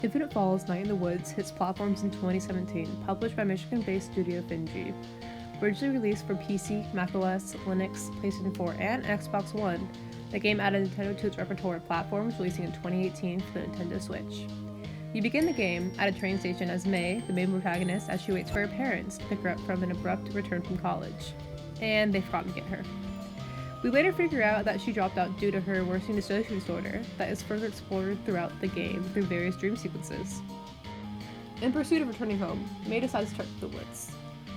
Infinite Falls Night in the Woods hits platforms in 2017, published by Michigan-based studio Finji. Originally released for PC, macOS, Linux, PlayStation 4, and Xbox One, the game added Nintendo to its repertoire of platforms, releasing in 2018 for the Nintendo Switch. You begin the game at a train station as May, the main protagonist, as she waits for her parents to pick her up from an abrupt return from college. And they forgot to get her. We later figure out that she dropped out due to her worsening dissociation disorder that is further explored throughout the game through various dream sequences. In pursuit of returning home, May decides to trek to the woods.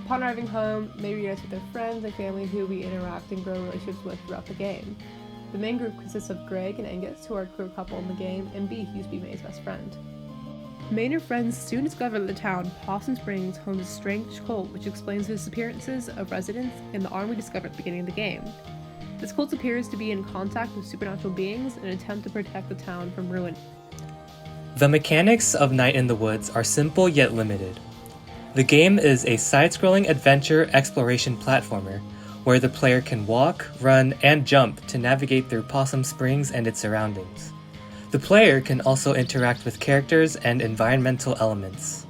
Upon arriving home, May reunites with their friends and family who we interact and grow relationships with throughout the game. The main group consists of Greg and Angus, who are a queer couple in the game, and B, who used to be May's best friend. May and her friends soon discover that the town, Possum Springs, homes a strange cult which explains the disappearances of residents in the arm we discovered at the beginning of the game. This cult appears to be in contact with supernatural beings in an attempt to protect the town from ruin. The mechanics of Night in the Woods are simple yet limited. The game is a side-scrolling adventure exploration platformer, where the player can walk, run, and jump to navigate through Possum Springs and its surroundings. The player can also interact with characters and environmental elements.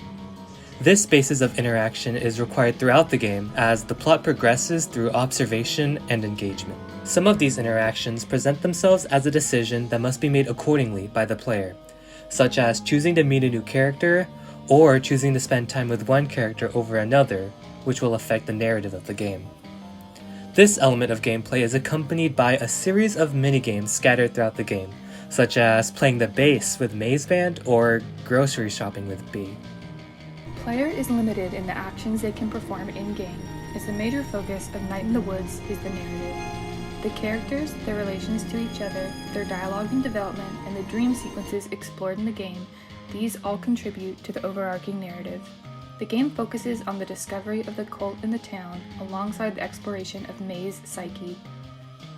This basis of interaction is required throughout the game as the plot progresses through observation and engagement. Some of these interactions present themselves as a decision that must be made accordingly by the player, such as choosing to meet a new character or choosing to spend time with one character over another, which will affect the narrative of the game. This element of gameplay is accompanied by a series of minigames scattered throughout the game, such as playing the bass with May's band or grocery shopping with B. Player is limited in the actions they can perform in-game, as the major focus of Night in the Woods is the narrative. The characters, their relations to each other, their dialogue and development, and the dream sequences explored in the game, these all contribute to the overarching narrative. The game focuses on the discovery of the cult in the town alongside the exploration of May's psyche.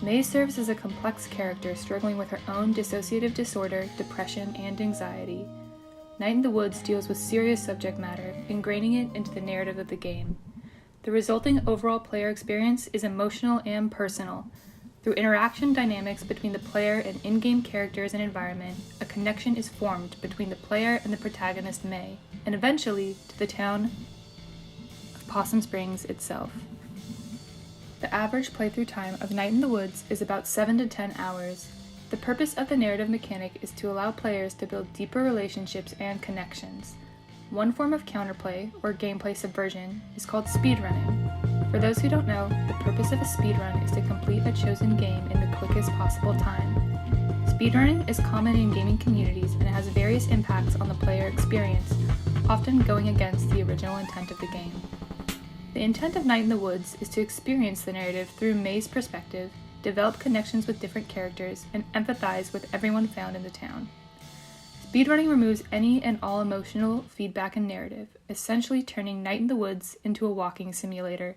May serves as a complex character struggling with her own dissociative disorder, depression, and anxiety. Night in the Woods deals with serious subject matter, ingraining it into the narrative of the game. The resulting overall player experience is emotional and personal. Through interaction dynamics between the player and in-game characters and environment, a connection is formed between the player and the protagonist May, and eventually to the town of Possum Springs itself. The average playthrough time of Night in the Woods is about 7 to 10 hours. The purpose of the narrative mechanic is to allow players to build deeper relationships and connections. One form of counterplay, or gameplay subversion, is called speedrunning. For those who don't know, the purpose of a speedrun is to complete a chosen game in the quickest possible time. Speedrunning is common in gaming communities and it has various impacts on the player experience, often going against the original intent of the game. The intent of Night in the Woods is to experience the narrative through May's perspective, develop connections with different characters, and empathize with everyone found in the town. Speedrunning removes any and all emotional feedback and narrative, essentially turning Night in the Woods into a walking simulator.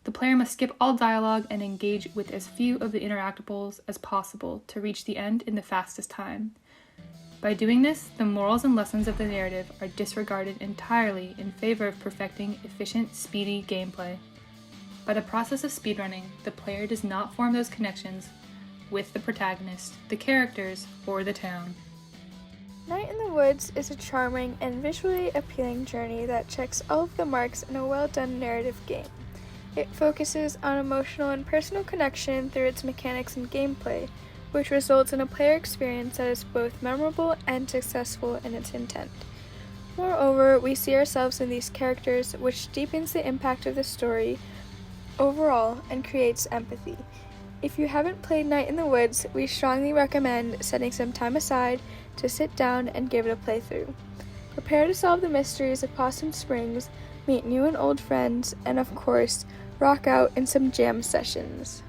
The player must skip all dialogue and engage with as few of the interactables as possible to reach the end in the fastest time. By doing this, the morals and lessons of the narrative are disregarded entirely in favor of perfecting efficient, speedy gameplay. By the process of speedrunning, the player does not form those connections with the protagonist, the characters, or the town. Night in the Woods is a charming and visually appealing journey that checks all of the marks in a well-done narrative game. It focuses on emotional and personal connection through its mechanics and gameplay, which results in a player experience that is both memorable and successful in its intent. Moreover, we see ourselves in these characters, which deepens the impact of the story overall and creates empathy. If you haven't played Night in the Woods, we strongly recommend setting some time aside to sit down and give it a playthrough. Prepare to solve the mysteries of Possum Springs, meet new and old friends, and of course, rock out in some jam sessions.